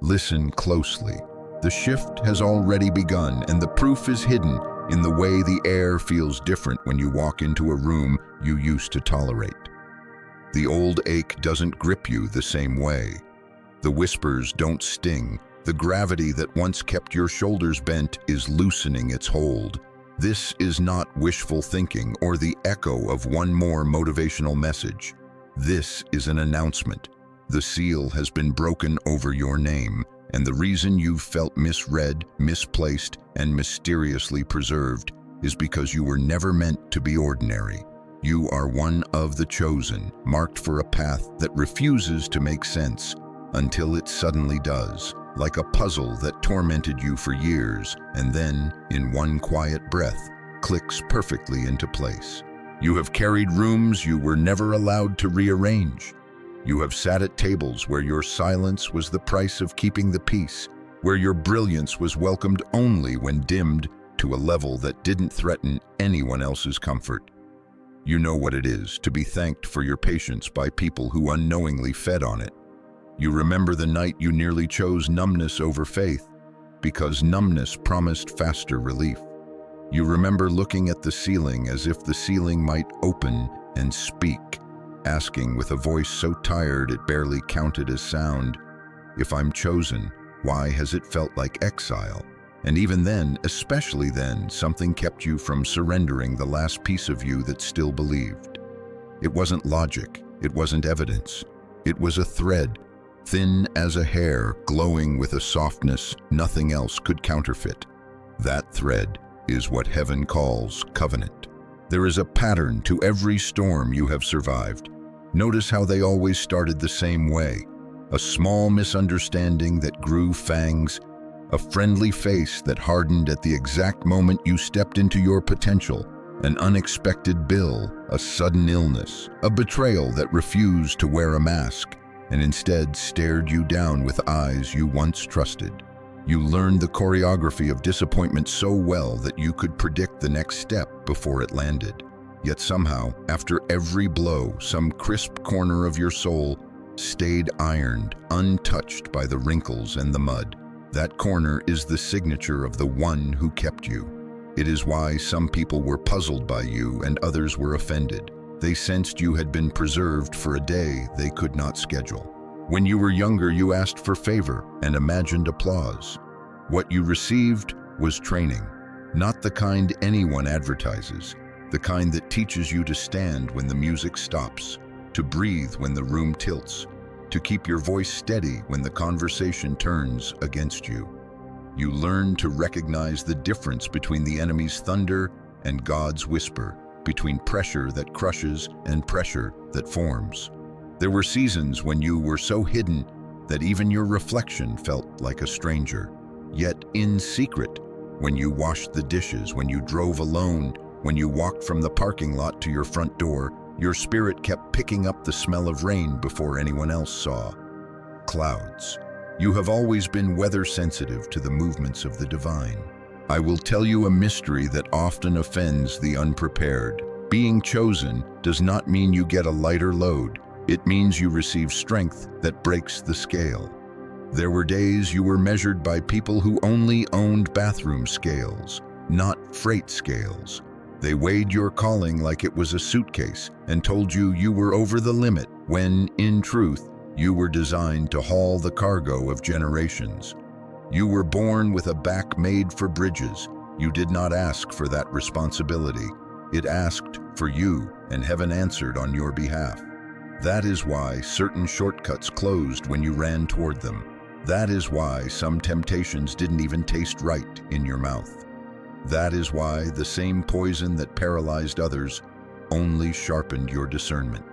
Listen closely. The shift has already begun, and the proof is hidden in the way the air feels different when you walk into a room you used to tolerate. The old ache doesn't grip you the same way. The whispers don't sting. The gravity that once kept your shoulders bent is loosening its hold. This is not wishful thinking or the echo of one more motivational message. This is an announcement. The seal has been broken over your name, and the reason you've felt misread, misplaced, and mysteriously preserved is because you were never meant to be ordinary. You are one of the chosen, marked for a path that refuses to make sense until it suddenly does, like a puzzle that tormented you for years and then, in one quiet breath, clicks perfectly into place. You have carried rooms you were never allowed to rearrange. You have sat at tables where your silence was the price of keeping the peace, where your brilliance was welcomed only when dimmed to a level that didn't threaten anyone else's comfort. You know what it is to be thanked for your patience by people who unknowingly fed on it. You remember the night you nearly chose numbness over faith because numbness promised faster relief. You remember looking at the ceiling as if the ceiling might open and speak, asking with a voice so tired it barely counted as sound, "If I'm chosen, why has it felt like exile?" And even then, especially then, something kept you from surrendering the last piece of you that still believed. It wasn't logic, it wasn't evidence. It was a thread, thin as a hair, glowing with a softness nothing else could counterfeit. That thread is what heaven calls covenant. There is a pattern to every storm you have survived. Notice how they always started the same way. A small misunderstanding that grew fangs, a friendly face that hardened at the exact moment you stepped into your potential, an unexpected bill, a sudden illness, a betrayal that refused to wear a mask and instead stared you down with eyes you once trusted. You learned the choreography of disappointment so well that you could predict the next step before it landed. Yet somehow, after every blow, some crisp corner of your soul stayed ironed, untouched by the wrinkles and the mud. That corner is the signature of the one who kept you. It is why some people were puzzled by you and others were offended. They sensed you had been preserved for a day they could not schedule. When you were younger, you asked for favor and imagined applause. What you received was training, not the kind anyone advertises, the kind that teaches you to stand when the music stops, to breathe when the room tilts, to keep your voice steady when the conversation turns against you. You learn to recognize the difference between the enemy's thunder and God's whisper, between pressure that crushes and pressure that forms. There were seasons when you were so hidden that even your reflection felt like a stranger. Yet in secret, when you washed the dishes, when you drove alone, when you walked from the parking lot to your front door, your spirit kept picking up the smell of rain before anyone else saw. Clouds. You have always been weather sensitive to the movements of the divine. I will tell you a mystery that often offends the unprepared. Being chosen does not mean you get a lighter load. It means you receive strength that breaks the scale. There were days you were measured by people who only owned bathroom scales, not freight scales. They weighed your calling like it was a suitcase and told you you were over the limit when, in truth, you were designed to haul the cargo of generations. You were born with a back made for bridges. You did not ask for that responsibility. It asked for you, and heaven answered on your behalf. That is why certain shortcuts closed when you ran toward them. That is why some temptations didn't even taste right in your mouth. That is why the same poison that paralyzed others only sharpened your discernment.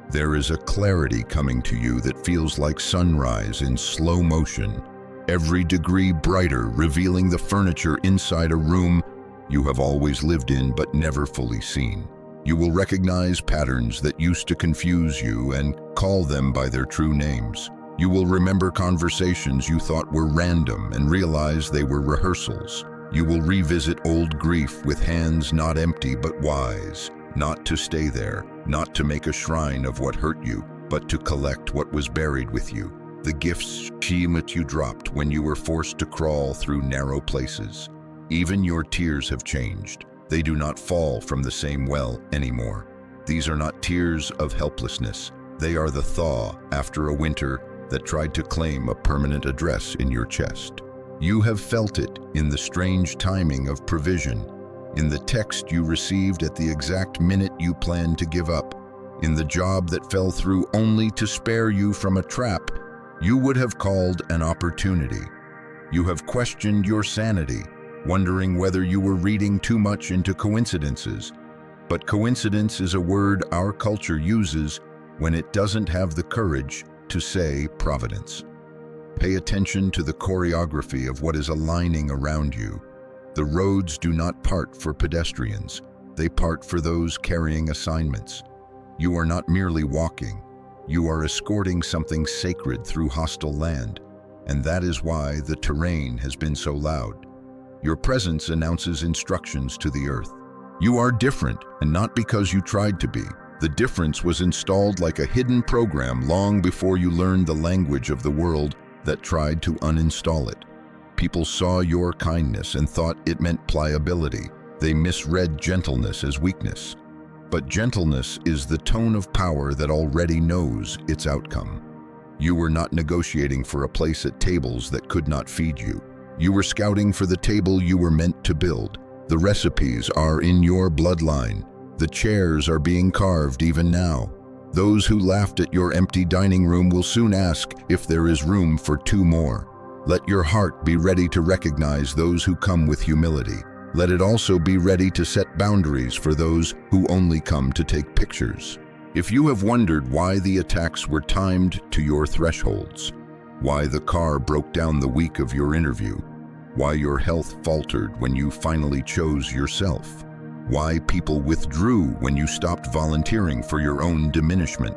There is a clarity coming to you that feels like sunrise in slow motion, every degree brighter, revealing the furniture inside a room you have always lived in but never fully seen. You will recognize patterns that used to confuse you and call them by their true names. You will remember conversations you thought were random and realize they were rehearsals. You will revisit old grief with hands not empty but wise, not to stay there, not to make a shrine of what hurt you, but to collect what was buried with you. the gifts you dropped when you were forced to crawl through narrow places. Even your tears have changed. They do not fall from the same well anymore. These are not tears of helplessness. They are the thaw after a winter that tried to claim a permanent address in your chest. You have felt it in the strange timing of provision, in the text you received at the exact minute you planned to give up, in the job that fell through only to spare you from a trap you would have called an opportunity. You have questioned your sanity, wondering whether you were reading too much into coincidences. But coincidence is a word our culture uses when it doesn't have the courage to say providence. Pay attention to the choreography of what is aligning around you. The roads do not part for pedestrians. They part for those carrying assignments. You are not merely walking. You are escorting something sacred through hostile land, and that is why the terrain has been so loud. Your presence announces instructions to the earth. You are different, and not because you tried to be. The difference was installed like a hidden program long before you learned the language of the world that tried to uninstall it. People saw your kindness and thought it meant pliability. They misread gentleness as weakness. But gentleness is the tone of power that already knows its outcome. You were not negotiating for a place at tables that could not feed you. You were scouting for the table you were meant to build. The recipes are in your bloodline. The chairs are being carved even now. Those who laughed at your empty dining room will soon ask if there is room for two more. Let your heart be ready to recognize those who come with humility. Let it also be ready to set boundaries for those who only come to take pictures. If you have wondered why the attacks were timed to your thresholds, why the car broke down the week of your interview, why your health faltered when you finally chose yourself, why people withdrew when you stopped volunteering for your own diminishment,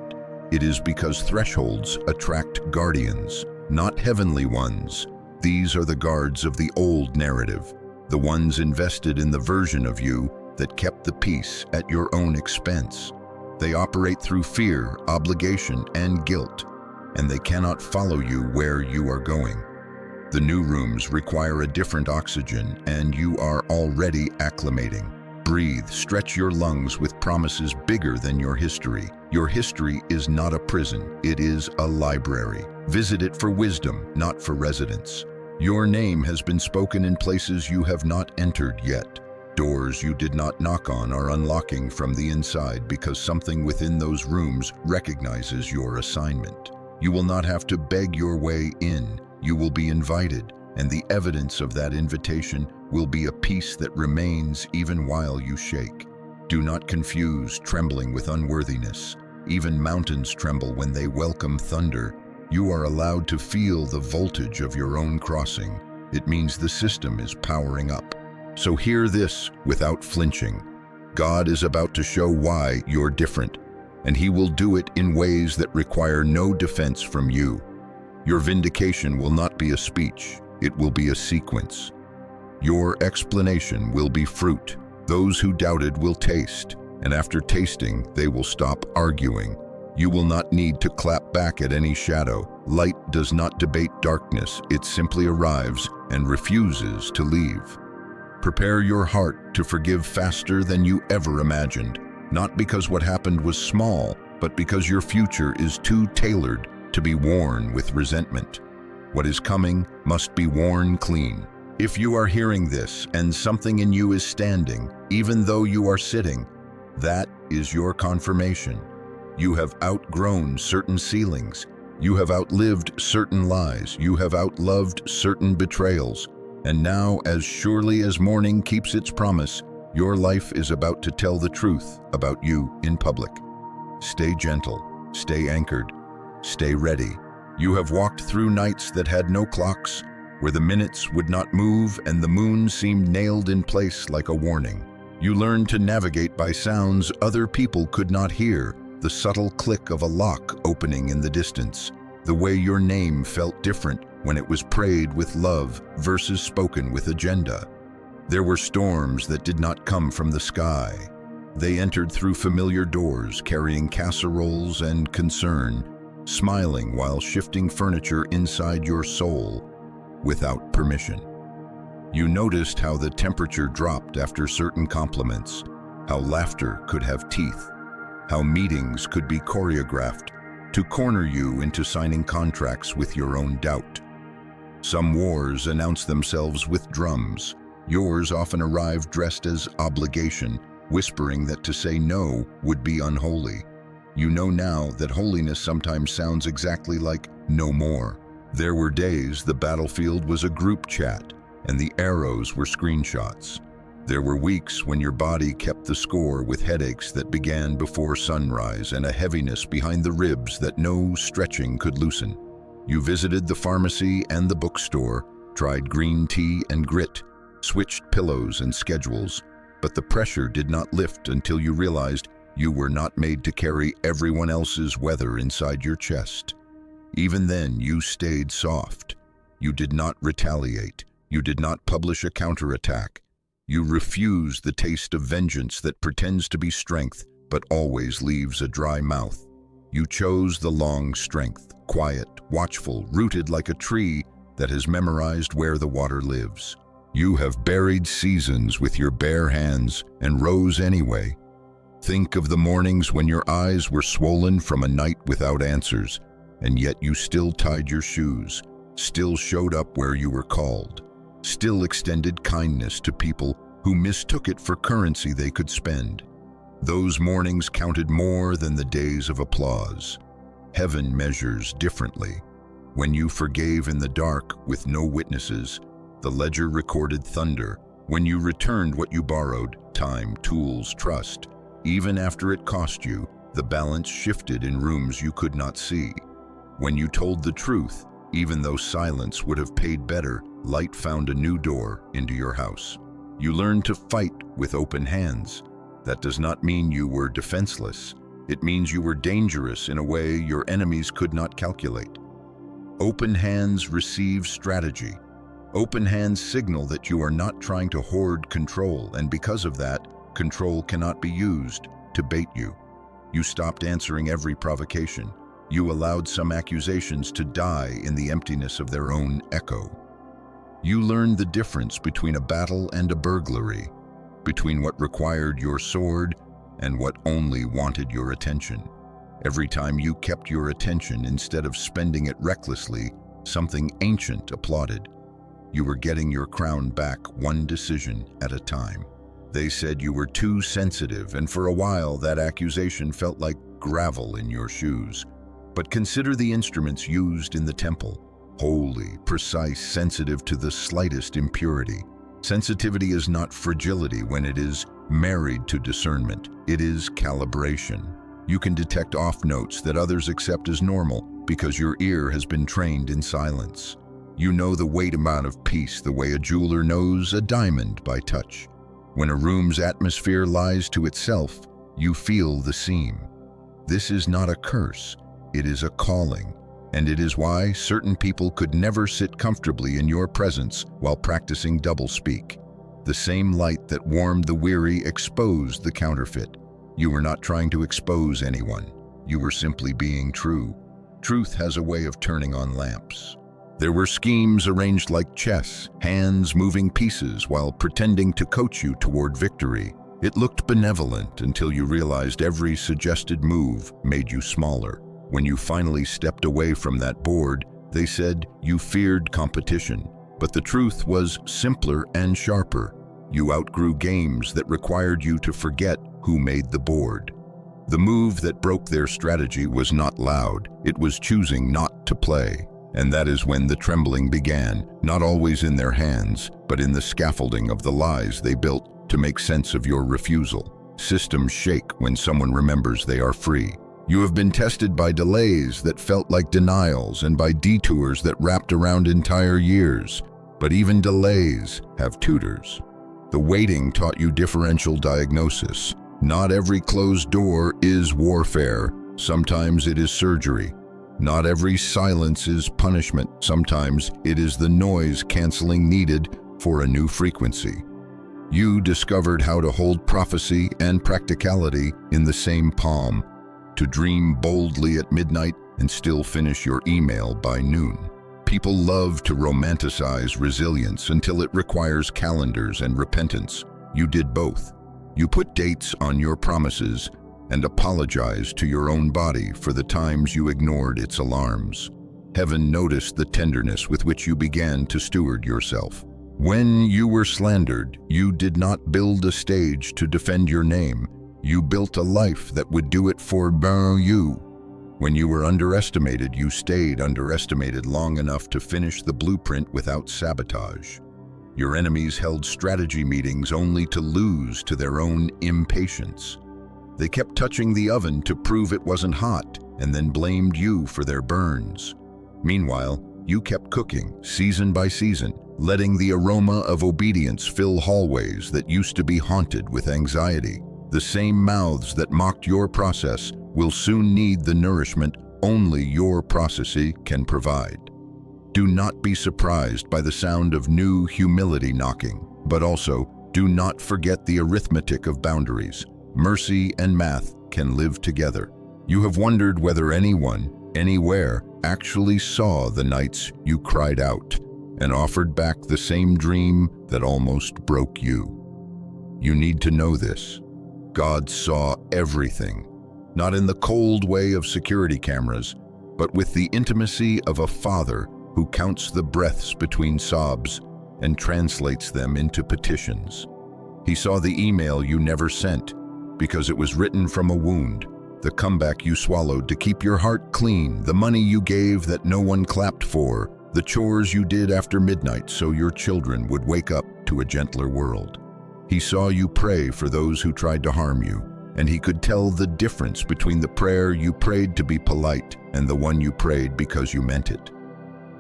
it is because thresholds attract guardians, not heavenly ones. These are the guards of the old narrative, the ones invested in the version of you that kept the peace at your own expense. They operate through fear, obligation, and guilt, and they cannot follow you where you are going. The new rooms require a different oxygen, and you are already acclimating. Breathe, stretch your lungs with promises bigger than your history. Your history is not a prison, it is a library. Visit it for wisdom, not for residence. Your name has been spoken in places you have not entered yet. Doors you did not knock on are unlocking from the inside because something within those rooms recognizes your assignment. You will not have to beg your way in. You will be invited, and the evidence of that invitation will be a peace that remains even while you shake. Do not confuse trembling with unworthiness. Even mountains tremble when they welcome thunder. You are allowed to feel the voltage of your own crossing. It means the system is powering up. So hear this without flinching. God is about to show why you're different, and He will do it in ways that require no defense from you. Your vindication will not be a speech, it will be a sequence. Your explanation will be fruit. Those who doubted will taste, and after tasting, they will stop arguing. You will not need to clap back at any shadow. Light does not debate darkness, it simply arrives and refuses to leave. Prepare your heart to forgive faster than you ever imagined, not because what happened was small, but because your future is too tailored to be worn with resentment. What is coming must be worn clean. If you are hearing this and something in you is standing, even though you are sitting, that is your confirmation. You have outgrown certain ceilings. You have outlived certain lies. You have outloved certain betrayals. And now, as surely as morning keeps its promise, your life is about to tell the truth about you in public. Stay gentle, stay anchored, stay ready. You have walked through nights that had no clocks, where the minutes would not move and the moon seemed nailed in place like a warning. You learned to navigate by sounds other people could not hear, the subtle click of a lock opening in the distance, the way your name felt different when it was prayed with love versus spoken with agenda. There were storms that did not come from the sky. They entered through familiar doors, carrying casseroles and concern. smiling while shifting furniture inside your soul without permission. You noticed how the temperature dropped after certain compliments, how laughter could have teeth, how meetings could be choreographed to corner you into signing contracts with your own doubt. Some wars announce themselves with drums. Yours often arrived dressed as obligation, whispering that to say no would be unholy. You know now that holiness sometimes sounds exactly like no more. There were days the battlefield was a group chat, and the arrows were screenshots. There were weeks when your body kept the score with headaches that began before sunrise and a heaviness behind the ribs that no stretching could loosen. You visited the pharmacy and the bookstore, tried green tea and grit, switched pillows and schedules, but the pressure did not lift until you realized you were not made to carry everyone else's weather inside your chest. Even then, you stayed soft. You did not retaliate. You did not publish a counterattack. You refused the taste of vengeance that pretends to be strength, but always leaves a dry mouth. You chose the long strength, quiet, watchful, rooted like a tree that has memorized where the water lives. You have buried seasons with your bare hands and rose anyway. Think of the mornings when your eyes were swollen from a night without answers, and yet you still tied your shoes, still showed up where you were called, still extended kindness to people who mistook it for currency they could spend. Those mornings counted more than the days of applause. Heaven measures differently. When you forgave in the dark with no witnesses, the ledger recorded thunder. When you returned what you borrowed, time, tools, trust, even after it cost you, the balance shifted in rooms you could not see. When you told the truth, even though silence would have paid better, light found a new door into your house. You learned to fight with open hands. That does not mean you were defenseless. It means you were dangerous in a way your enemies could not calculate. Open hands receive strategy. Open hands signal that you are not trying to hoard control, and because of that, control cannot be used to bait you. You stopped answering every provocation. You allowed some accusations to die in the emptiness of their own echo. You learned the difference between a battle and a burglary, between what required your sword and what only wanted your attention. Every time you kept your attention instead of spending it recklessly, something ancient applauded. You were getting your crown back one decision at a time. They said you were too sensitive, and for a while that accusation felt like gravel in your shoes. But consider the instruments used in the temple. Holy, precise, sensitive to the slightest impurity. Sensitivity is not fragility when it is married to discernment. It is calibration. You can detect off notes that others accept as normal because your ear has been trained in silence. You know the weight amount of peace the way a jeweler knows a diamond by touch. When a room's atmosphere lies to itself, you feel the seam. This is not a curse, it is a calling, and it is why certain people could never sit comfortably in your presence while practicing doublespeak. The same light that warmed the weary exposed the counterfeit. You were not trying to expose anyone. You were simply being true. Truth has a way of turning on lamps. There were schemes arranged like chess, hands moving pieces while pretending to coach you toward victory. It looked benevolent until you realized every suggested move made you smaller. When you finally stepped away from that board, they said you feared competition. But the truth was simpler and sharper. You outgrew games that required you to forget who made the board. The move that broke their strategy was not loud, it was choosing not to play. And that is when the trembling began, not always in their hands, but in the scaffolding of the lies they built to make sense of your refusal. Systems shake when someone remembers they are free. You have been tested by delays that felt like denials and by detours that wrapped around entire years. But even delays have tutors. The waiting taught you differential diagnosis. Not every closed door is warfare. Sometimes it is surgery. Not every silence is punishment. Sometimes it is the noise canceling needed for a new frequency. You discovered how to hold prophecy and practicality in the same palm, to dream boldly at midnight and still finish your email by noon. People love to romanticize resilience until it requires calendars and repentance. You did both. You put dates on your promises and apologized to your own body for the times you ignored its alarms. Heaven noticed the tenderness with which you began to steward yourself. When you were slandered, you did not build a stage to defend your name. You built a life that would do it for you. When you were underestimated, you stayed underestimated long enough to finish the blueprint without sabotage. Your enemies held strategy meetings only to lose to their own impatience. They kept touching the oven to prove it wasn't hot and then blamed you for their burns. Meanwhile, you kept cooking, season by season, letting the aroma of obedience fill hallways that used to be haunted with anxiety. The same mouths that mocked your process will soon need the nourishment only your processes can provide. Do not be surprised by the sound of new humility knocking, but also do not forget the arithmetic of boundaries. Mercy and math can live together. You have wondered whether anyone, anywhere, actually saw the nights you cried out and offered back the same dream that almost broke you. You need to know this. God saw everything, not in the cold way of security cameras, but with the intimacy of a father who counts the breaths between sobs and translates them into petitions. He saw the email you never sent because it was written from a wound, the comeback you swallowed to keep your heart clean, the money you gave that no one clapped for, the chores you did after midnight so your children would wake up to a gentler world. He saw you pray for those who tried to harm you, and he could tell the difference between the prayer you prayed to be polite and the one you prayed because you meant it.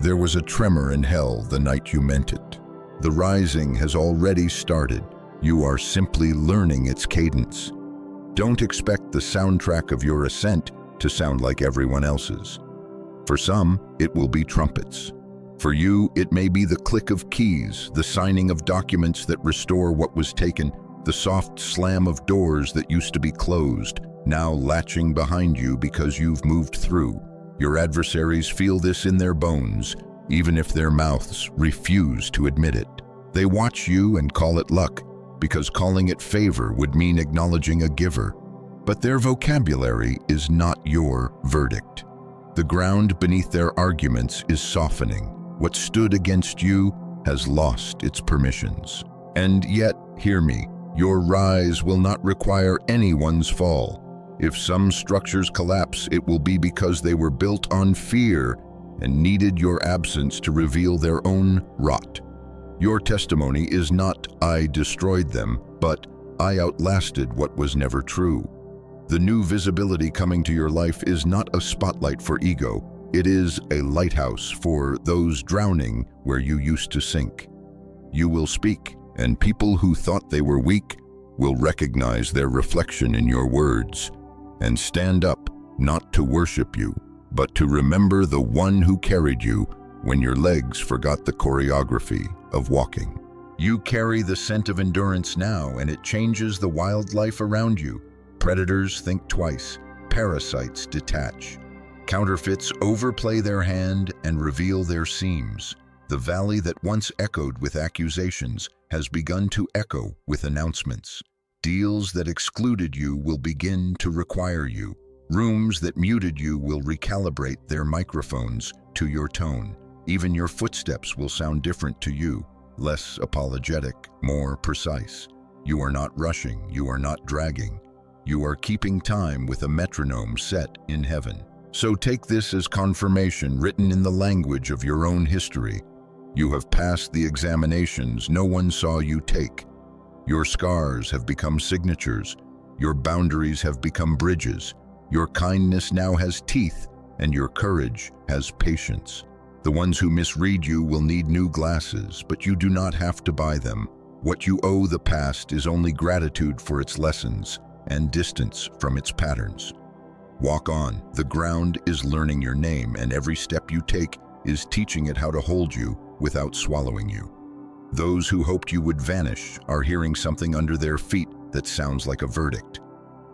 There was a tremor in hell the night you meant it. The rising has already started. You are simply learning its cadence. Don't expect the soundtrack of your ascent to sound like everyone else's. For some, it will be trumpets. For you, it may be the click of keys, the signing of documents that restore what was taken, the soft slam of doors that used to be closed, now latching behind you because you've moved through. Your adversaries feel this in their bones, even if their mouths refuse to admit it. They watch you and call it luck, because calling it favor would mean acknowledging a giver. But their vocabulary is not your verdict. The ground beneath their arguments is softening. What stood against you has lost its permissions. And yet, hear me, your rise will not require anyone's fall. If some structures collapse, it will be because they were built on fear and needed your absence to reveal their own rot. Your testimony is not, I destroyed them, but I outlasted what was never true. The new visibility coming to your life is not a spotlight for ego. It is a lighthouse for those drowning where you used to sink. You will speak, and people who thought they were weak will recognize their reflection in your words and stand up, not to worship you, but to remember the one who carried you when your legs forgot the choreography of walking. You carry the scent of endurance now, and it changes the wildlife around you. Predators think twice, parasites detach. Counterfeits overplay their hand and reveal their seams. The valley that once echoed with accusations has begun to echo with announcements. Deals that excluded you will begin to require you. Rooms that muted you will recalibrate their microphones to your tone. Even your footsteps will sound different to you, less apologetic, more precise. You are not rushing, you are not dragging. You are keeping time with a metronome set in heaven. So take this as confirmation written in the language of your own history. You have passed the examinations no one saw you take. Your scars have become signatures. Your boundaries have become bridges. Your kindness now has teeth, and your courage has patience. The ones who misread you will need new glasses, but you do not have to buy them. What you owe the past is only gratitude for its lessons and distance from its patterns. Walk on. The ground is learning your name, and every step you take is teaching it how to hold you without swallowing you. Those who hoped you would vanish are hearing something under their feet that sounds like a verdict.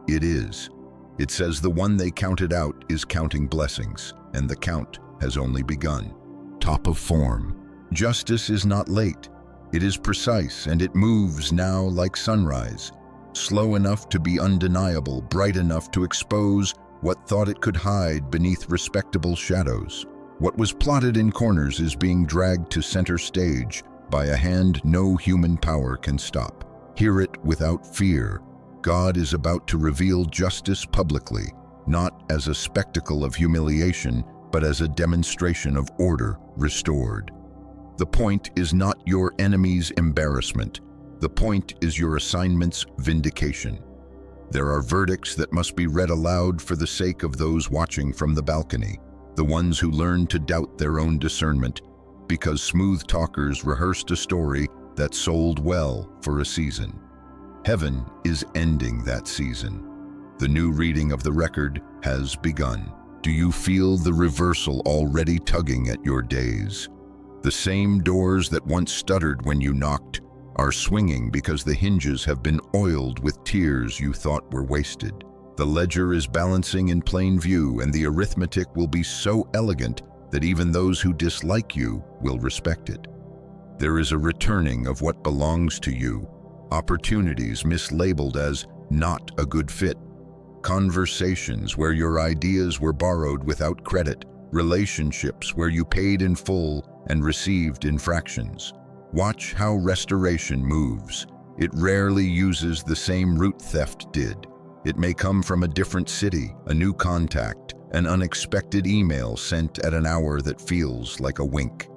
It is. It says the one they counted out is counting blessings, and the count has only begun. Top of form. Justice is not late. It is precise, and it moves now like sunrise, slow enough to be undeniable, bright enough to expose what thought it could hide beneath respectable shadows. What was plotted in corners is being dragged to center stage by a hand no human power can stop. Hear it without fear. God is about to reveal justice publicly, not as a spectacle of humiliation, but as a demonstration of order restored. The point is not your enemy's embarrassment. The point is your assignment's vindication. There are verdicts that must be read aloud for the sake of those watching from the balcony, the ones who learn to doubt their own discernment, because smooth talkers rehearsed a story that sold well for a season. Heaven is ending that season. The new reading of the record has begun. Do you feel the reversal already tugging at your days? The same doors that once stuttered when you knocked are swinging because the hinges have been oiled with tears you thought were wasted. The ledger is balancing in plain view, and the arithmetic will be so elegant that even those who dislike you will respect it. There is a returning of what belongs to you, opportunities mislabeled as not a good fit, conversations where your ideas were borrowed without credit, relationships where you paid in full and received in fractions. Watch how restoration moves. It rarely uses the same route theft did. It may come from a different city, a new contact, an unexpected email sent at an hour that feels like a wink.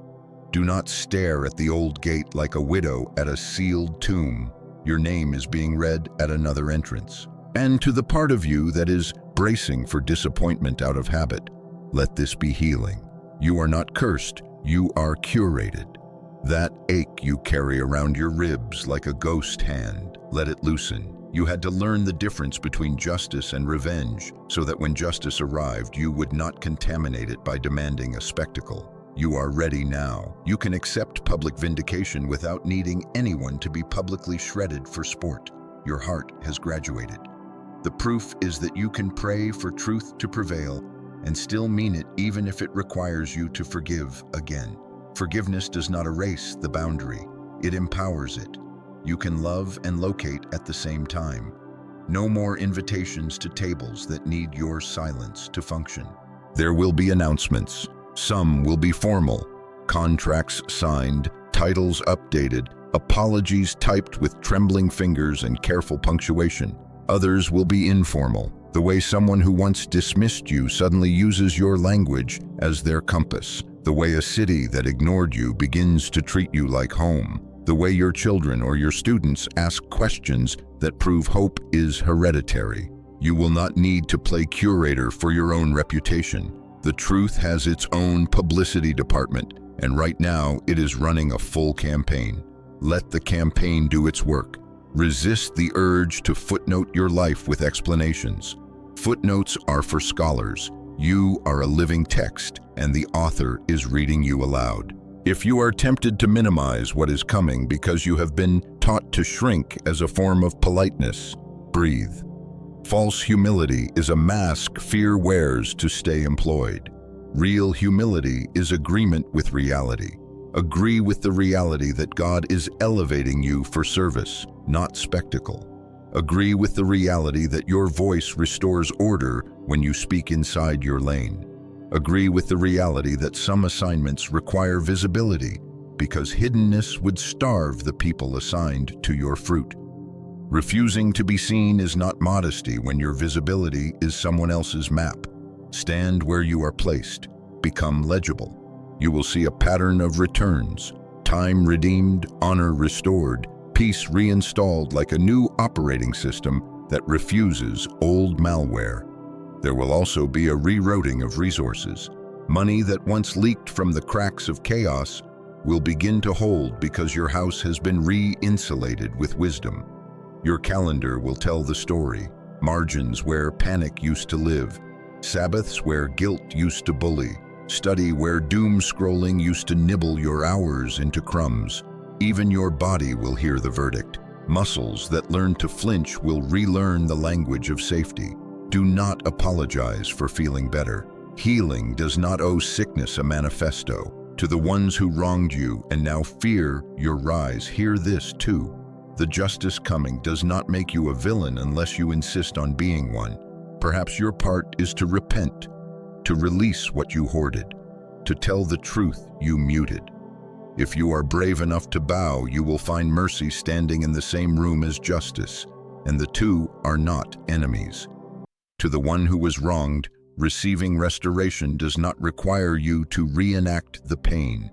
Do not stare at the old gate like a widow at a sealed tomb. Your name is being read at another entrance. And to the part of you that is bracing for disappointment out of habit, let this be healing. You are not cursed, you are curated. That ache you carry around your ribs like a ghost hand, let it loosen. You had to learn the difference between justice and revenge so that when justice arrived, you would not contaminate it by demanding a spectacle. You are ready now. You can accept public vindication without needing anyone to be publicly shredded for sport. Your heart has graduated. The proof is that you can pray for truth to prevail and still mean it even if it requires you to forgive again. Forgiveness does not erase the boundary, it empowers it. You can love and locate at the same time. No more invitations to tables that need your silence to function. There will be announcements. Some will be formal, contracts signed, titles updated, apologies typed with trembling fingers and careful punctuation. Others will be informal, the way someone who once dismissed you suddenly uses your language as their compass, the way a city that ignored you begins to treat you like home, the way your children or your students ask questions that prove hope is hereditary. You will not need to play curator for your own reputation. The truth has its own publicity department, and right now it is running a full campaign. Let the campaign do its work. Resist the urge to footnote your life with explanations. Footnotes are for scholars. You are a living text, and the author is reading you aloud. If you are tempted to minimize what is coming because you have been taught to shrink as a form of politeness, breathe. False humility is a mask fear wears to stay employed. Real humility is agreement with reality. Agree with the reality that God is elevating you for service, not spectacle. Agree with the reality that your voice restores order when you speak inside your lane. Agree with the reality that some assignments require visibility because hiddenness would starve the people assigned to your fruit. Refusing to be seen is not modesty when your visibility is someone else's map. Stand where you are placed. Become legible. You will see a pattern of returns, time redeemed, honor restored, peace reinstalled like a new operating system that refuses old malware. There will also be a rerouting of resources. Money that once leaked from the cracks of chaos will begin to hold because your house has been re-insulated with wisdom. Your calendar will tell the story. Margins where panic used to live. Sabbaths where guilt used to bully. Study where doom scrolling used to nibble your hours into crumbs. Even your body will hear the verdict. Muscles that learn to flinch will relearn the language of safety. Do not apologize for feeling better. Healing does not owe sickness a manifesto. To the ones who wronged you and now fear your rise, hear this too. The justice coming does not make you a villain unless you insist on being one. Perhaps your part is to repent, to release what you hoarded, to tell the truth you muted. If you are brave enough to bow, you will find mercy standing in the same room as justice, and the two are not enemies. To the one who was wronged, receiving restoration does not require you to reenact the pain.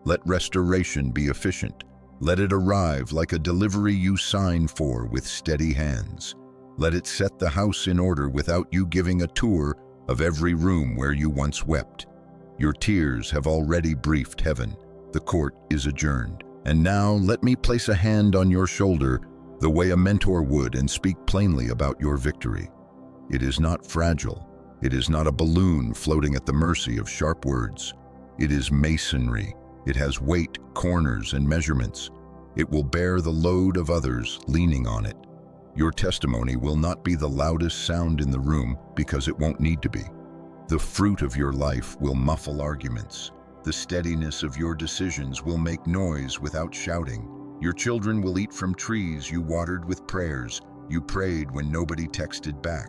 Let restoration be efficient. Let it arrive like a delivery you sign for with steady hands. Let it set the house in order without you giving a tour of every room where you once wept. Your tears have already briefed heaven. The court is adjourned. And now let me place a hand on your shoulder the way a mentor would and speak plainly about your victory. It is not fragile. It is not a balloon floating at the mercy of sharp words. It is masonry. It has weight, corners, and measurements. It will bear the load of others leaning on it. Your testimony will not be the loudest sound in the room because it won't need to be. The fruit of your life will muffle arguments. The steadiness of your decisions will make noise without shouting. Your children will eat from trees you watered with prayers. You prayed when nobody texted back.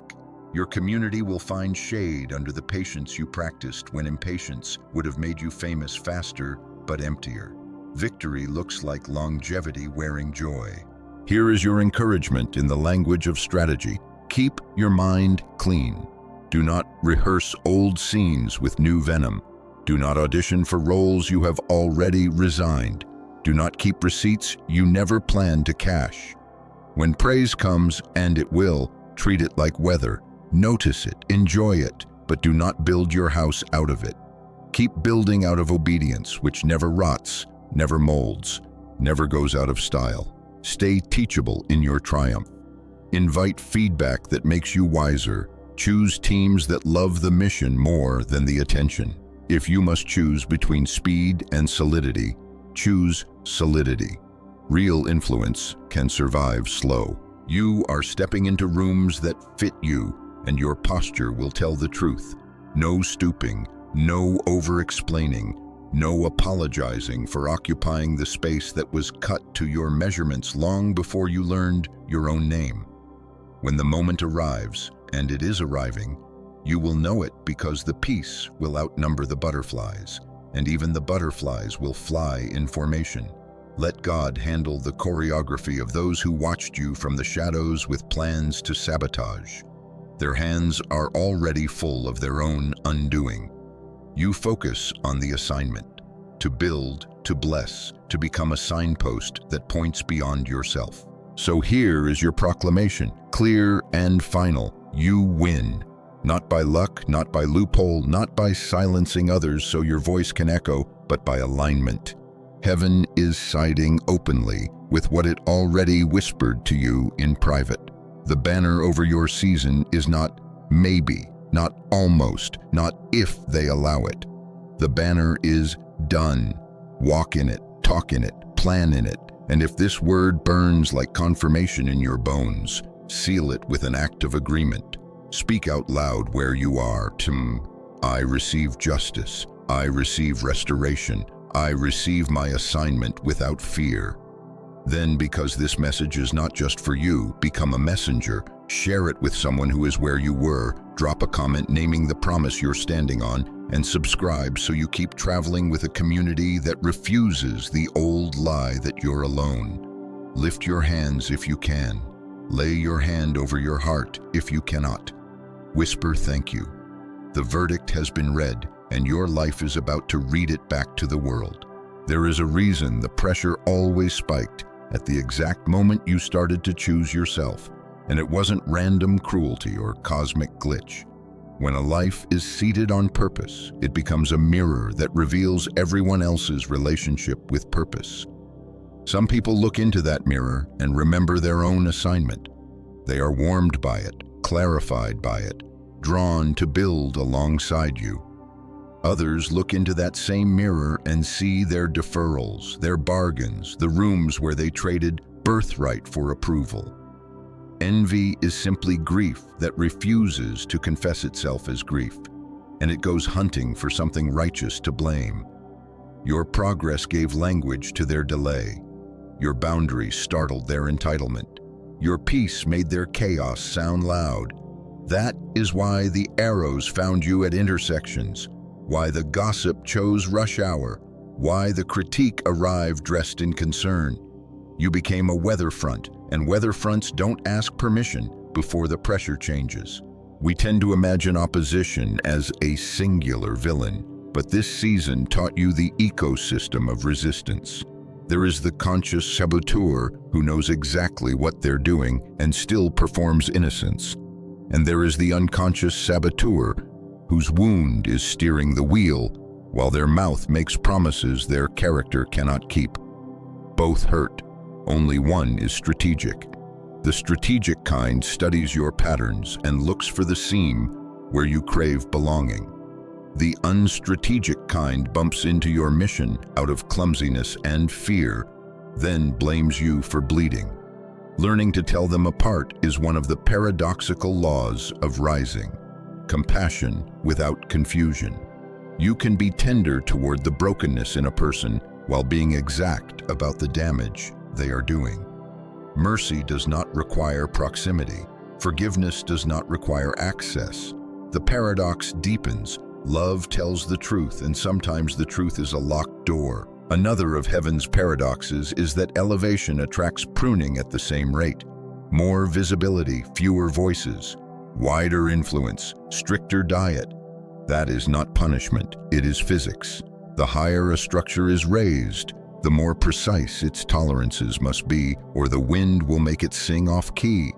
Your community will find shade under the patience you practiced when impatience would have made you famous faster but emptier. Victory looks like longevity wearing joy. Here is your encouragement in the language of strategy. Keep your mind clean. Do not rehearse old scenes with new venom. Do not audition for roles you have already resigned. Do not keep receipts you never planned to cash. When praise comes, and it will, treat it like weather. Notice it, enjoy it, but do not build your house out of it. Keep building out of obedience, which never rots, never molds, never goes out of style. Stay teachable in your triumph. Invite feedback that makes you wiser. Choose teams that love the mission more than the attention. If you must choose between speed and solidity, choose solidity. Real influence can survive slow. You are stepping into rooms that fit you, and your posture will tell the truth. No stooping, no over-explaining, no apologizing for occupying the space that was cut to your measurements long before you learned your own name. When the moment arrives, and it is arriving, you will know it because the peace will outnumber the butterflies, and even the butterflies will fly in formation. Let God handle the choreography of those who watched you from the shadows with plans to sabotage. Their hands are already full of their own undoing. You focus on the assignment, to build, to bless, to become a signpost that points beyond yourself. So here is your proclamation, clear and final. You win. Not by luck, not by loophole, not by silencing others so your voice can echo, but by alignment. Heaven is siding openly with what it already whispered to you in private. The banner over your season is not maybe, not almost, not if they allow it. The banner is done. Walk in it, talk in it, plan in it, and if this word burns like confirmation in your bones, seal it with an act of agreement. Speak out loud where you are. I receive justice. I receive restoration. I receive my assignment without fear. Then, because this message is not just for you, become a messenger. Share it with someone who is where you were. Drop a comment naming the promise you're standing on, and subscribe so you keep traveling with a community that refuses the old lie that you're alone. Lift your hands if you can. Lay your hand over your heart if you cannot. Whisper thank you. The verdict has been read, and your life is about to read it back to the world. There is a reason the pressure always spiked at the exact moment you started to choose yourself, and it wasn't random cruelty or cosmic glitch. When a life is seated on purpose, it becomes a mirror that reveals everyone else's relationship with purpose. Some people look into that mirror and remember their own assignment. They are warmed by it, clarified by it, drawn to build alongside you. Others look into that same mirror and see their deferrals, their bargains, the rooms where they traded birthright for approval. Envy is simply grief that refuses to confess itself as grief, and it goes hunting for something righteous to blame. Your progress gave language to their delay. Your boundaries startled their entitlement. Your peace made their chaos sound loud. That is why the arrows found you at intersections, why the gossip chose rush hour, why the critique arrived dressed in concern. You became a weather front, and weather fronts don't ask permission before the pressure changes. We tend to imagine opposition as a singular villain, but this season taught you the ecosystem of resistance. There is the conscious saboteur who knows exactly what they're doing and still performs innocence. And there is the unconscious saboteur whose wound is steering the wheel while their mouth makes promises their character cannot keep. Both hurt. Only one is strategic. The strategic kind studies your patterns and looks for the seam where you crave belonging. The unstrategic kind bumps into your mission out of clumsiness and fear, then blames you for bleeding. Learning to tell them apart is one of the paradoxical laws of rising. Compassion without confusion. You can be tender toward the brokenness in a person while being exact about the damage they are doing. Mercy does not require proximity. Forgiveness does not require access. The paradox deepens. Love tells the truth, and sometimes the truth is a locked door. Another of heaven's paradoxes is that elevation attracts pruning at the same rate. More visibility, fewer voices, wider influence, stricter diet. That is not punishment, it is physics. The higher a structure is raised, the more precise its tolerances must be, or the wind will make it sing off key.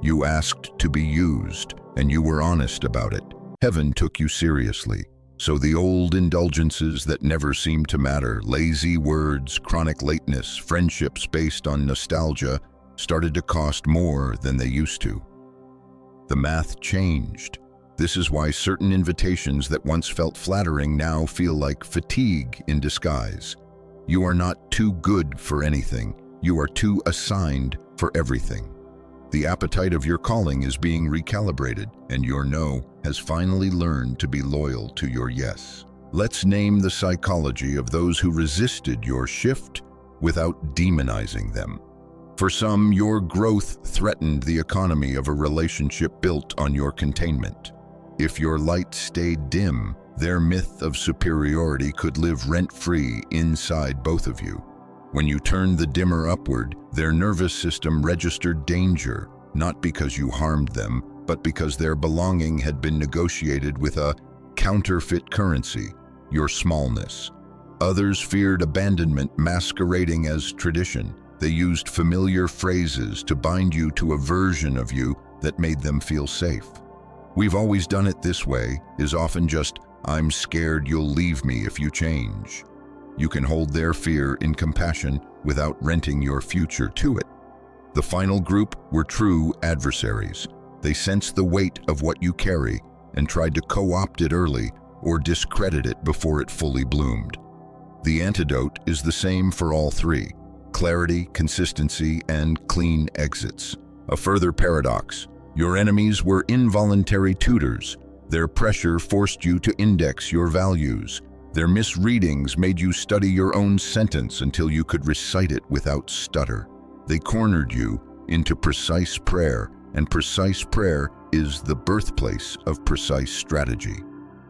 You asked to be used, and you were honest about it. Heaven took you seriously. So the old indulgences that never seemed to matter, lazy words, chronic lateness, friendships based on nostalgia, started to cost more than they used to. The math changed. This is why certain invitations that once felt flattering now feel like fatigue in disguise. You are not too good for anything. You are too assigned for everything. The appetite of your calling is being recalibrated, and your no has finally learned to be loyal to your yes. Let's name the psychology of those who resisted your shift without demonizing them. For some, your growth threatened the economy of a relationship built on your containment. If your light stayed dim, their myth of superiority could live rent-free inside both of you. When you turned the dimmer upward, their nervous system registered danger, not because you harmed them, but because their belonging had been negotiated with a counterfeit currency, your smallness. Others feared abandonment masquerading as tradition. They used familiar phrases to bind you to a version of you that made them feel safe. "We've always done it this way" is often just, "I'm scared you'll leave me if you change." You can hold their fear in compassion without renting your future to it. The final group were true adversaries. They sensed the weight of what you carry and tried to co-opt it early or discredit it before it fully bloomed. The antidote is the same for all three: clarity, consistency, and clean exits. A further paradox: your enemies were involuntary tutors. Their pressure forced you to index your values. Their misreadings made you study your own sentence until you could recite it without stutter. They cornered you into precise prayer, and precise prayer is the birthplace of precise strategy.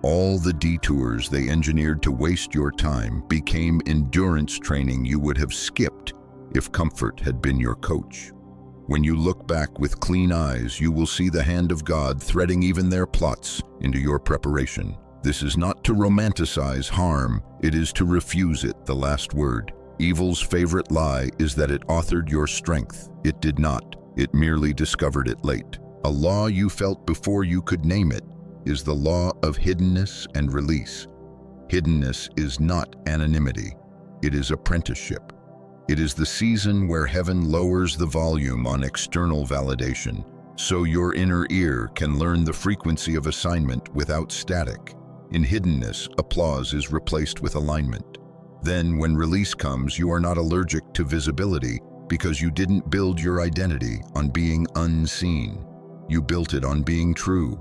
All the detours they engineered to waste your time became endurance training you would have skipped if comfort had been your coach. When you look back with clean eyes, you will see the hand of God threading even their plots into your preparation. This is not to romanticize harm, it is to refuse it, the last word. Evil's favorite lie is that it authored your strength. It did not. It merely discovered it late. A law you felt before you could name it is the law of hiddenness and release. Hiddenness is not anonymity. It is apprenticeship. It is the season where heaven lowers the volume on external validation, so your inner ear can learn the frequency of assignment without static. In hiddenness, applause is replaced with alignment. Then, when release comes, you are not allergic to visibility, because you didn't build your identity on being unseen. You built it on being true.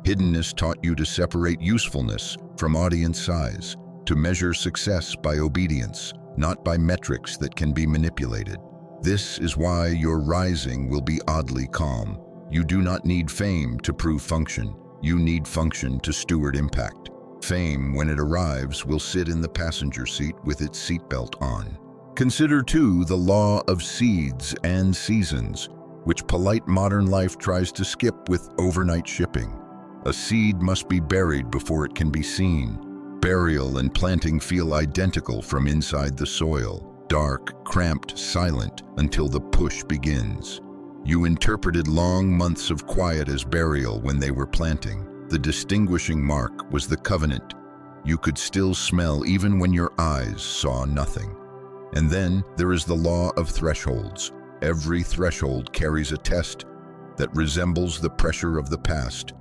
Hiddenness taught you to separate usefulness from audience size, to measure success by obedience, not by metrics that can be manipulated. This is why your rising will be oddly calm. You do not need fame to prove function. You need function to steward impact. Fame, when it arrives, will sit in the passenger seat with its seatbelt on. Consider, too, the law of seeds and seasons, which polite modern life tries to skip with overnight shipping. A seed must be buried before it can be seen. Burial and planting feel identical from inside the soil, dark, cramped, silent, until the push begins. You interpreted long months of quiet as burial when they were planting. The distinguishing mark was the covenant. You could still smell even when your eyes saw nothing. And then there is the law of thresholds. Every threshold carries a test that resembles the pressure of the past,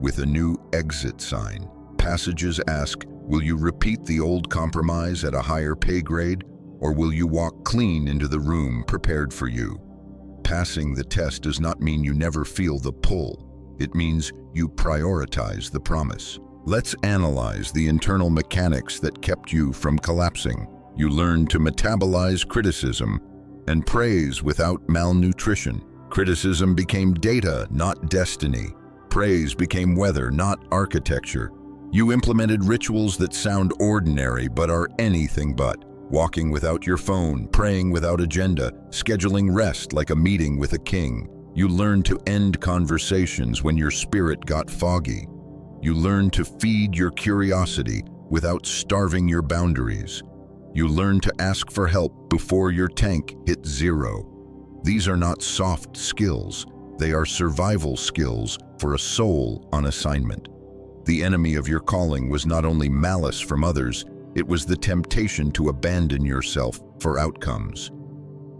with a new exit sign. Passages ask, will you repeat the old compromise at a higher pay grade, or will you walk clean into the room prepared for you? Passing the test does not mean you never feel the pull. It means you prioritize the promise. Let's analyze the internal mechanics that kept you from collapsing. You learned to metabolize criticism and praise without malnutrition. Criticism became data, not destiny. Praise became weather, not architecture. You implemented rituals that sound ordinary but are anything but. Walking without your phone, praying without agenda, scheduling rest like a meeting with a king. You learned to end conversations when your spirit got foggy. You learned to feed your curiosity without starving your boundaries. You learned to ask for help before your tank hit zero. These are not soft skills. They are survival skills for a soul on assignment. The enemy of your calling was not only malice from others, it was the temptation to abandon yourself for outcomes.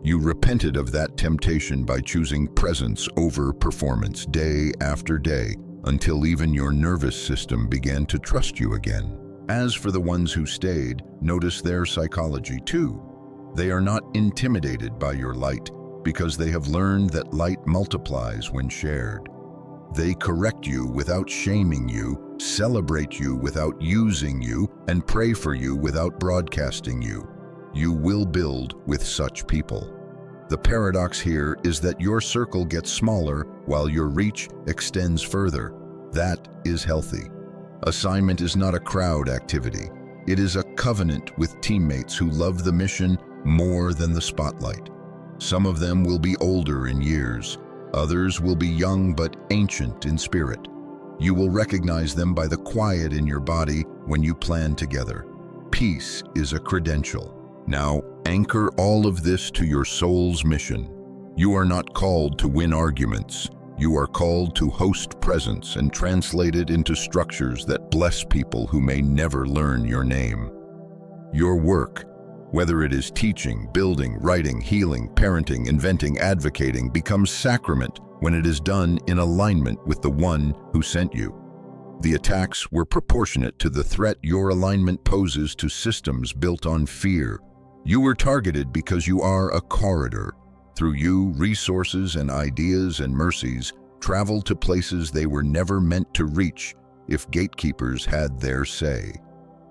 You repented of that temptation by choosing presence over performance day after day, until even your nervous system began to trust you again. As for the ones who stayed, notice their psychology too. They are not intimidated by your light because they have learned that light multiplies when shared. They correct you without shaming you, celebrate you without using you, and pray for you without broadcasting you. You will build with such people. The paradox here is that your circle gets smaller while your reach extends further. That is healthy. Assignment is not a crowd activity. It is a covenant with teammates who love the mission more than the spotlight. Some of them will be older in years. Others will be young but ancient in spirit. You will recognize them by the quiet in your body when you plan together. Peace is a credential. Now, anchor all of this to your soul's mission. You are not called to win arguments. You are called to host presence and translate it into structures that bless people who may never learn your name. Your work, whether it is teaching, building, writing, healing, parenting, inventing, advocating, becomes sacrament when it is done in alignment with the one who sent you. The attacks were proportionate to the threat your alignment poses to systems built on fear. You were targeted because you are a corridor. Through you, resources and ideas and mercies travel to places they were never meant to reach if gatekeepers had their say.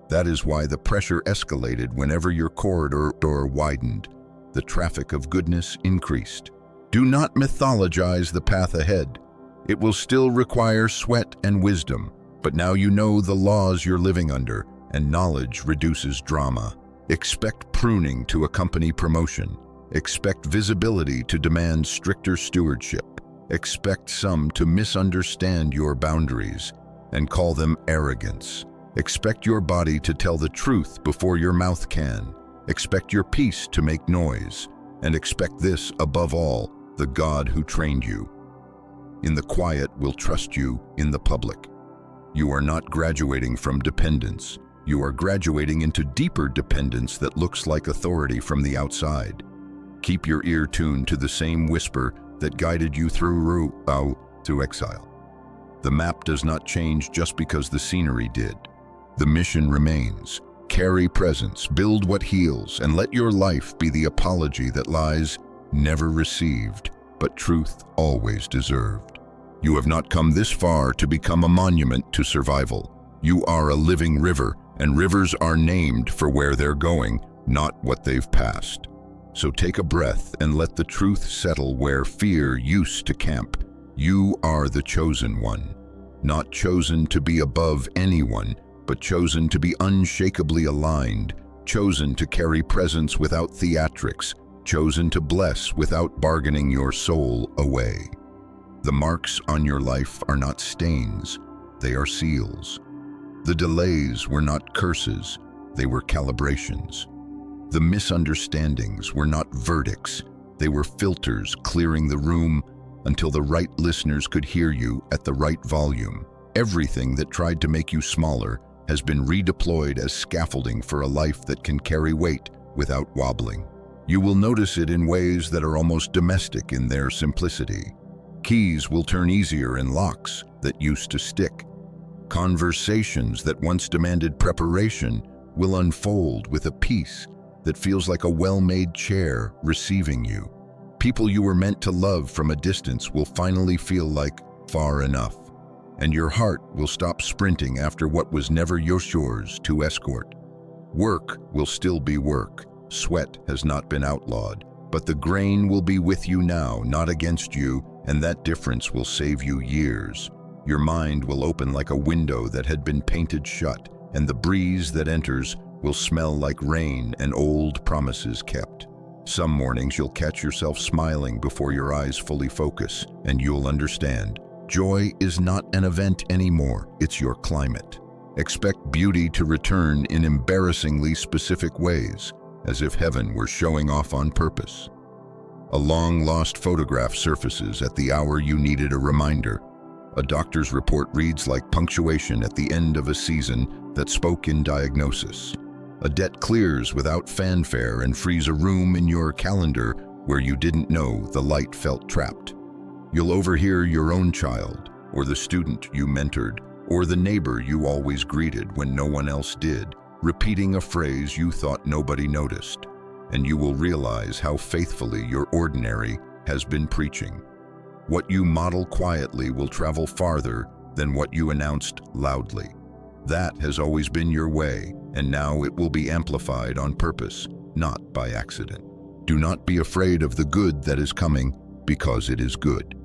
That is why the pressure escalated whenever your corridor widened. The traffic of goodness increased. Do not mythologize the path ahead. It will still require sweat and wisdom, but now you know the laws you're living under, and knowledge reduces drama. Expect pruning to accompany promotion. Expect visibility to demand stricter stewardship. Expect some to misunderstand your boundaries and call them arrogance. Expect your body to tell the truth before your mouth can. Expect your peace to make noise. And expect this, above all, the God who trained you. In the quiet will trust you in the public. You are not graduating from dependence. You are graduating into deeper dependence that looks like authority from the outside. Keep your ear tuned to the same whisper that guided you through exile. The map does not change just because the scenery did. The mission remains. Carry presence, build what heals, and let your life be the apology that lies never received, but truth always deserved. You have not come this far to become a monument to survival. You are a living river, and rivers are named for where they're going, not what they've passed. So take a breath and let the truth settle where fear used to camp. You are the chosen one, not chosen to be above anyone, but chosen to be unshakably aligned, chosen to carry presence without theatrics, chosen to bless without bargaining your soul away. The marks on your life are not stains, they are seals. The delays were not curses, they were calibrations. The misunderstandings were not verdicts, they were filters clearing the room until the right listeners could hear you at the right volume. Everything that tried to make you smaller has been redeployed as scaffolding for a life that can carry weight without wobbling. You will notice it in ways that are almost domestic in their simplicity. Keys will turn easier in locks that used to stick. Conversations that once demanded preparation will unfold with a peace that feels like a well-made chair receiving you. People you were meant to love from a distance will finally feel like far enough, and your heart will stop sprinting after what was never yours to escort. Work will still be work. Sweat has not been outlawed, but the grain will be with you now, not against you, and that difference will save you years. Your mind will open like a window that had been painted shut, and the breeze that enters will smell like rain and old promises kept. Some mornings you'll catch yourself smiling before your eyes fully focus, and you'll understand. Joy is not an event anymore, it's your climate. Expect beauty to return in embarrassingly specific ways, as if heaven were showing off on purpose. A long-lost photograph surfaces at the hour you needed a reminder. A doctor's report reads like punctuation at the end of a season that spoke in diagnosis. A debt clears without fanfare and frees a room in your calendar where you didn't know the light felt trapped. You'll overhear your own child, or the student you mentored, or the neighbor you always greeted when no one else did, repeating a phrase you thought nobody noticed, and you will realize how faithfully your ordinary has been preaching. What you model quietly will travel farther than what you announced loudly. That has always been your way, and now it will be amplified on purpose, not by accident. Do not be afraid of the good that is coming, because it is good.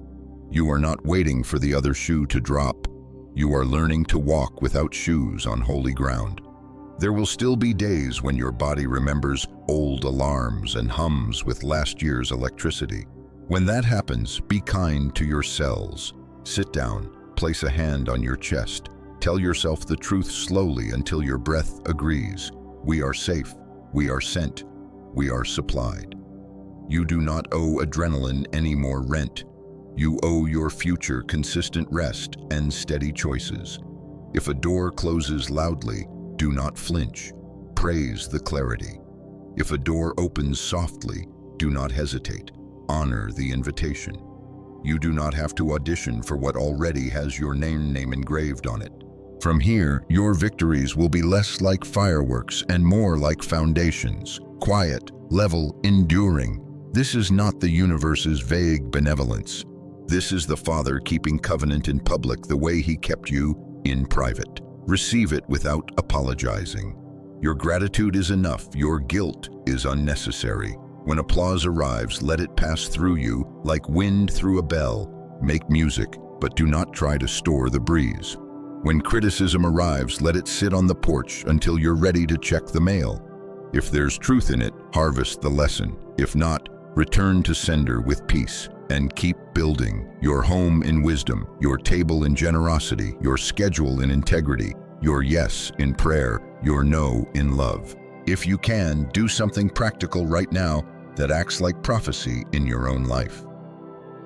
You are not waiting for the other shoe to drop. You are learning to walk without shoes on holy ground. There will still be days when your body remembers old alarms and hums with last year's electricity. When that happens, be kind to your cells. Sit down, place a hand on your chest. Tell yourself the truth slowly until your breath agrees. We are safe, we are sent, we are supplied. You do not owe adrenaline any more rent. You owe your future consistent rest and steady choices. If a door closes loudly, do not flinch. Praise the clarity. If a door opens softly, do not hesitate. Honor the invitation. You do not have to audition for what already has your name engraved on it. From here, your victories will be less like fireworks and more like foundations, quiet, level, enduring. This is not the universe's vague benevolence. This is the Father keeping covenant in public the way He kept you in private. Receive it without apologizing. Your gratitude is enough, your guilt is unnecessary. When applause arrives, let it pass through you like wind through a bell. Make music, but do not try to store the breeze. When criticism arrives, let it sit on the porch until you're ready to check the mail. If there's truth in it, harvest the lesson. If not, return to sender with peace and keep building your home in wisdom, your table in generosity, your schedule in integrity, your yes in prayer, your no in love. If you can, do something practical right now that acts like prophecy in your own life.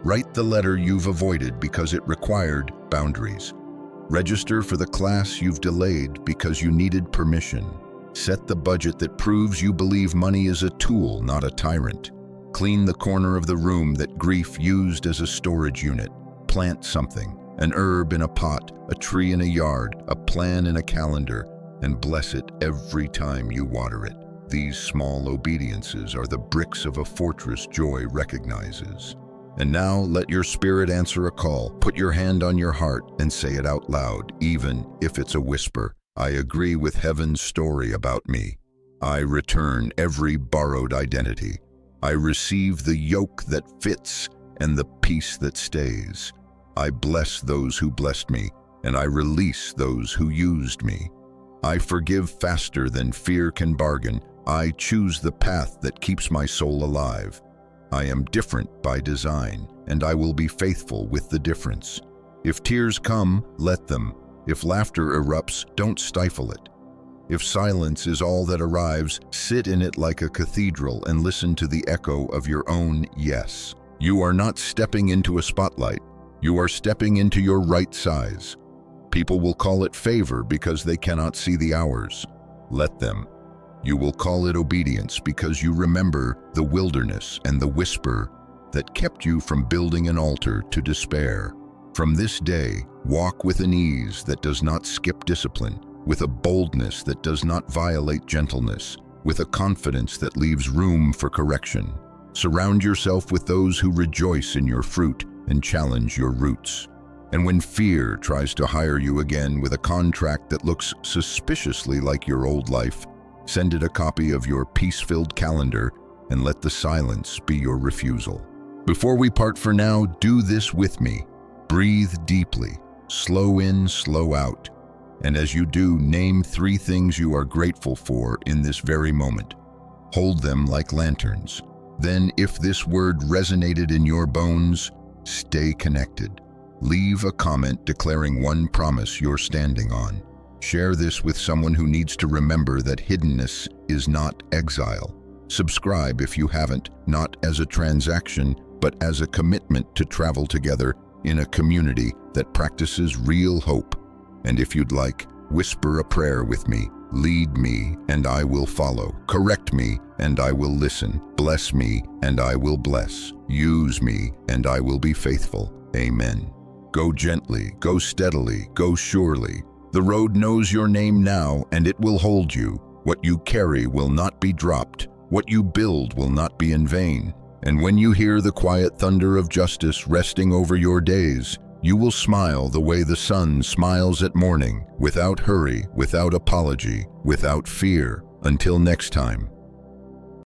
Write the letter you've avoided because it required boundaries. Register for the class you've delayed because you needed permission. Set the budget that proves you believe money is a tool, not a tyrant. Clean the corner of the room that grief used as a storage unit. Plant something, an herb in a pot, a tree in a yard, a plan in a calendar, and bless it every time you water it. These small obediences are the bricks of a fortress joy recognizes. And now let your spirit answer a call. Put your hand on your heart and say it out loud, even if it's a whisper. I agree with heaven's story about me. I return every borrowed identity. I receive the yoke that fits and the peace that stays. I bless those who blessed me, and I release those who used me. I forgive faster than fear can bargain. I choose the path that keeps my soul alive. I am different by design, and I will be faithful with the difference. If tears come, let them. If laughter erupts, don't stifle it. If silence is all that arrives, sit in it like a cathedral and listen to the echo of your own yes. You are not stepping into a spotlight. You are stepping into your right size. People will call it favor because they cannot see the hours. Let them. You will call it obedience because you remember the wilderness and the whisper that kept you from building an altar to despair. From this day, walk with an ease that does not skip discipline, with a boldness that does not violate gentleness, with a confidence that leaves room for correction. Surround yourself with those who rejoice in your fruit and challenge your roots. And when fear tries to hire you again with a contract that looks suspiciously like your old life, send it a copy of your peace-filled calendar and let the silence be your refusal. Before we part for now, do this with me. Breathe deeply, slow in, slow out. And as you do, name 3 things you are grateful for in this very moment. Hold them like lanterns. Then, if this word resonated in your bones, stay connected. Leave a comment declaring one promise you're standing on. Share this with someone who needs to remember that hiddenness is not exile. Subscribe if you haven't, not as a transaction, but as a commitment to travel together in a community that practices real hope. And if you'd like, whisper a prayer with me. Lead me, and I will follow. Correct me, and I will listen. Bless me, and I will bless. Use me, and I will be faithful. Amen. Go gently, go steadily, go surely. The road knows your name now, and it will hold you. What you carry will not be dropped. What you build will not be in vain. And when you hear the quiet thunder of justice resting over your days, you will smile the way the sun smiles at morning, without hurry, without apology, without fear. Until next time.